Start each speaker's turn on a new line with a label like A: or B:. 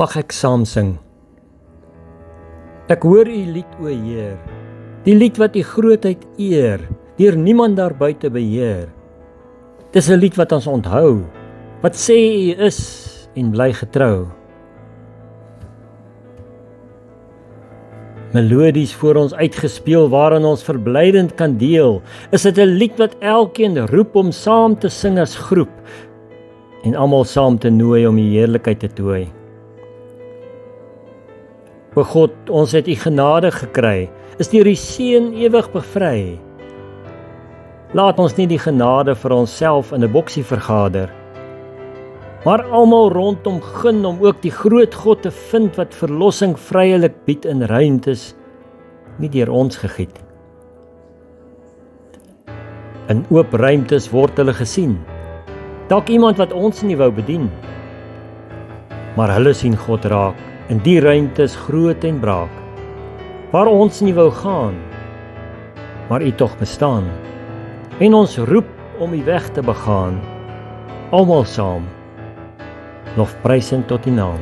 A: Mag ek saam sing? Ek hoor u lied, o Heer, die lied wat u grootheid eer, deur niemand daar buite beheer. Dis 'n lied wat ons onthou, wat sê u is en bly getrou. Melodies voor ons uitgespeel waarin ons verblydend kan deel, is dit 'n lied wat elkeen roep om saam te sing as groep en almal saam te nooi om die heerlikheid te tooi. O God, ons het u genade gekry, is deur die seën ewig bevry. Laat ons nie die genade vir onsself in 'n boksie vergader, maar almal rondom gun om ook die groot God te vind wat verlossing vryelik bied in ruimtes, nie deur ons gegied. In oop ruimtes word hulle gesien, dalk iemand wat ons nie wou bedien, maar hulle sien God raak, in die ruimtes groot en braak, waar ons nie wou gaan, maar u tog bestaan, en ons roep om u weg te begaan, almal saam, lofprysend tot die naam.